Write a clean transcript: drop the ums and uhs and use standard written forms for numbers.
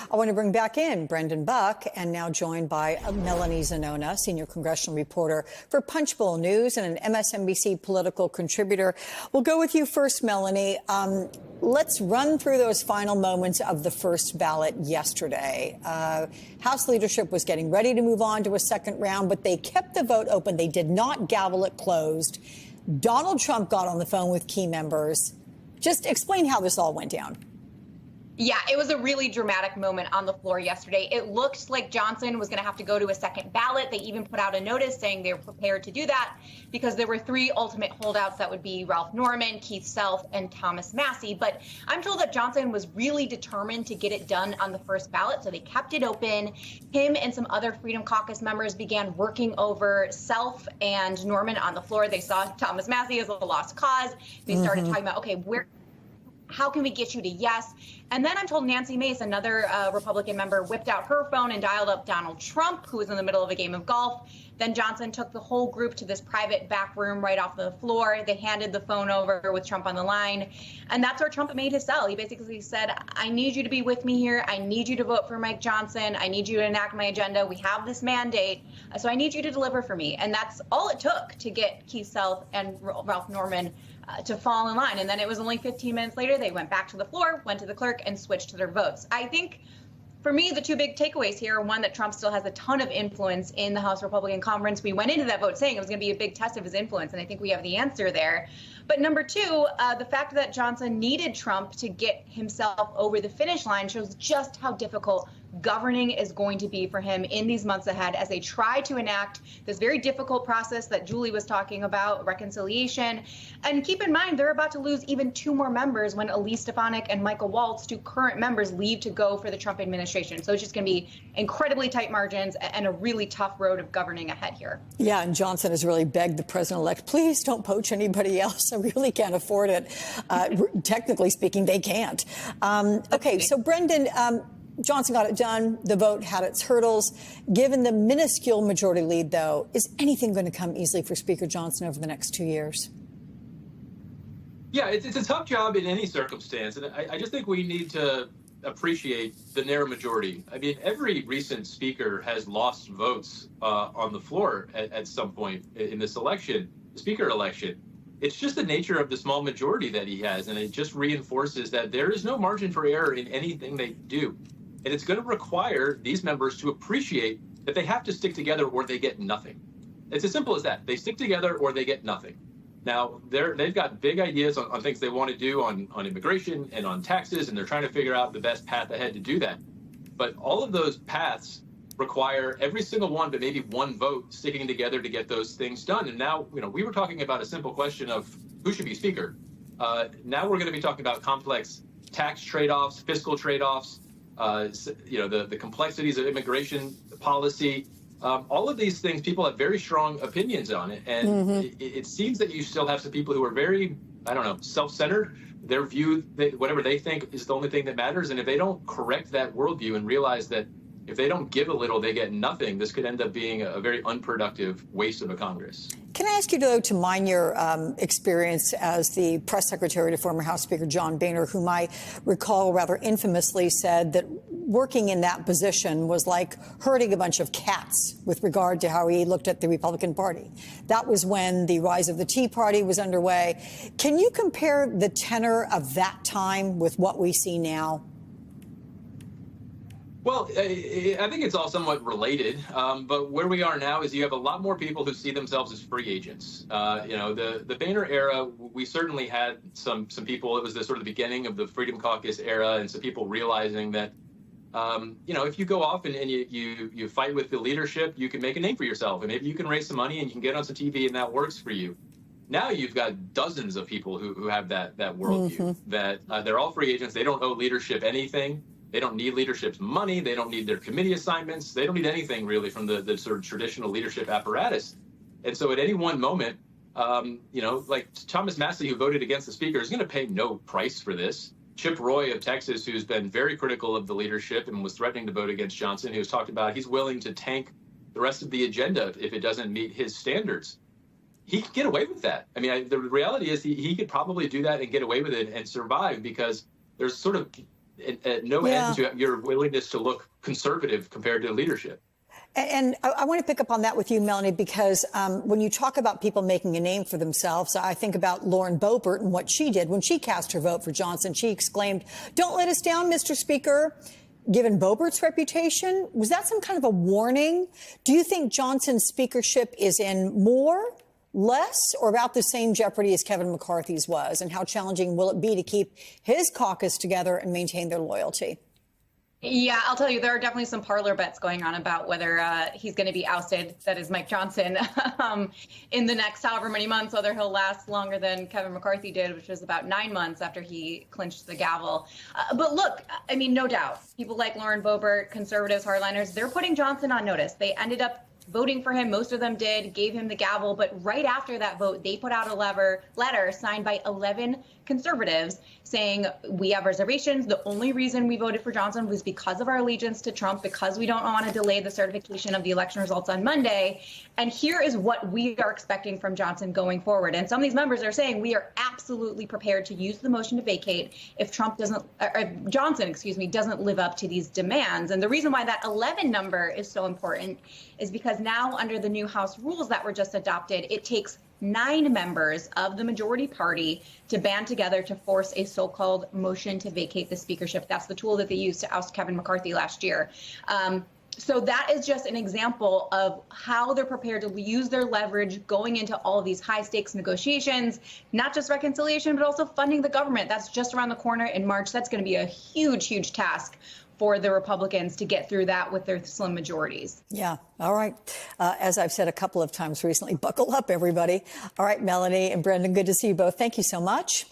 I want to bring back in Brendan Buck, and now joined by Melanie Zanona, senior congressional reporter for Punchbowl News and an MSNBC political contributor. We'll go with you first, Melanie. Let's run through those final moments of the first ballot yesterday. House leadership was getting ready to move on to a second round, but they kept the vote open. They did not gavel it closed. Donald Trump got on the phone with key members. Just explain how this all went down. Yeah, it was a really dramatic moment on the floor yesterday. It looked like Johnson was going to have to go to a second ballot. They even put out a notice saying they were prepared to do that because there were three ultimate holdouts that would be Ralph Norman, Keith Self, and Thomas Massie. But I'm told that Johnson was really determined to get it done on the first ballot, so they kept it open. Him and some other Freedom Caucus members began working over Self and Norman on the floor. They saw Thomas Massie as a lost cause. They started talking about, okay, how can we get you to yes? And then I'm told Nancy Mace, another Republican member, whipped out her phone and dialed up Donald Trump, who was in the middle of a game of golf. Then Johnson took the whole group to this private back room right off the floor. They handed the phone over with Trump on the line. And that's where Trump made his sell. He basically said, I need you to be with me here. I need you to vote for Mike Johnson. I need you to enact my agenda. We have this mandate. So I need you to deliver for me. And that's all it took to get Keith Self and Ralph Norman to fall in line. And then it was only 15 minutes later, they went back to the floor, went to the clerk, and switched to their votes. I think, for me, the two big takeaways here are, one, that Trump still has a ton of influence in the House Republican Conference. We went into that vote saying it was going to be a big test of his influence, and I think we have the answer there. But number two, the fact that Johnson needed Trump to get himself over the finish line shows just how difficult governing is going to be for him in these months ahead as they try to enact this very difficult process that Julie was talking about, reconciliation. And keep in mind, they're about to lose even two more members when Elise Stefanik and Michael Waltz, two current members, leave to go for the Trump administration. So it's just going to be incredibly tight margins and a really tough road of governing ahead here. Yeah, and Johnson has really begged the president-elect, please don't poach anybody else. I really can't afford it. Technically speaking, they can't. Okay, so Brendan, Johnson got it done. The vote had its hurdles. Given the minuscule majority lead, though, is anything going to come easily for Speaker Johnson over the next 2 years? Yeah, it's a tough job in any circumstance. And I just think we need to appreciate the narrow majority. I mean, every recent speaker has lost votes on the floor at some point in this election, the speaker election. It's just the nature of the small majority that he has, and it just reinforces that there is no margin for error in anything they do. And it's going to require these members to appreciate that they have to stick together or they get nothing. It's as simple as that. They stick together or they get nothing. Now, they've got big ideas on things they want to do on immigration and on taxes, and they're trying to figure out the best path ahead to do that. But all of those paths require every single one, but maybe one vote sticking together to get those things done. And now, we were talking about a simple question of who should be speaker. Now we're going to be talking about complex tax trade-offs, fiscal trade-offs, the complexities of immigration policy. All of these things, people have very strong opinions on it. And it seems that you still have some people who are very, self-centered. Their view, whatever they think is the only thing that matters. And if they don't correct that worldview and realize that if they don't give a little, they get nothing, this could end up being a very unproductive waste of a Congress. Can I ask you, though, to mine your experience as the press secretary to former House Speaker John Boehner, whom I recall rather infamously said that working in that position was like herding a bunch of cats with regard to how he looked at the Republican Party. That was when the rise of the Tea Party was underway. Can you compare the tenor of that time with what we see now? Well, I think it's all somewhat related, but where we are now is you have a lot more people who see themselves as free agents. The Boehner era, we certainly had some people. It was the sort of the beginning of the Freedom Caucus era, and some people realizing that, if you go off and you fight with the leadership, you can make a name for yourself, and maybe you can raise some money and you can get on some TV, and that works for you. Now you've got dozens of people who have that worldview, that they're all free agents. They don't owe leadership anything. They don't need leadership's money. They don't need their committee assignments. They don't need anything really from the sort of traditional leadership apparatus. And so at any one moment, like Thomas Massie, who voted against the speaker, is going to pay no price for this. Chip Roy of Texas, who's been very critical of the leadership and was threatening to vote against Johnson, who's talked about he's willing to tank the rest of the agenda if it doesn't meet his standards. He could get away with that. I mean, the reality is he could probably do that and get away with it and survive, because there's sort of no end to your willingness to look conservative compared to leadership. And I want to pick up on that with you, Melanie, because when you talk about people making a name for themselves, I think about Lauren Boebert and what she did when she cast her vote for Johnson. She exclaimed, "Don't let us down, Mr. Speaker." Given Boebert's reputation, was that some kind of a warning? Do you think Johnson's speakership is in more, less, or about the same jeopardy as Kevin McCarthy's was? And how challenging will it be to keep his caucus together and maintain their loyalty? Yeah, I'll tell you, there are definitely some parlor bets going on about whether he's going to be ousted, that is Mike Johnson, in the next however many months, whether he'll last longer than Kevin McCarthy did, which was about 9 months after he clinched the gavel. But look, I mean, no doubt, people like Lauren Boebert, conservatives, hardliners, they're putting Johnson on notice. They ended up voting for him. Most of them did, gave him the gavel. But right after that vote, they put out a letter signed by 11 conservatives saying, we have reservations. The only reason we voted for Johnson was because of our allegiance to Trump, because we don't want to delay the certification of the election results on Monday. And here is what we are expecting from Johnson going forward. And some of these members are saying we are absolutely prepared to use the motion to vacate if Johnson, doesn't live up to these demands. And the reason why that 11 number is so important is because now under the new House rules that were just adopted, it takes 9 members of the majority party to band together to force a so-called motion to vacate the speakership. That's the tool that they used to oust Kevin McCarthy last year. So that is just an example of how they're prepared to use their leverage going into all of these high stakes negotiations, not just reconciliation, but also funding the government. That's just around the corner in March. That's going to be a huge, huge task for the Republicans to get through that with their slim majorities. Yeah. All right. As I've said a couple of times recently, buckle up, everybody. All right, Melanie and Brendan, good to see you both. Thank you so much.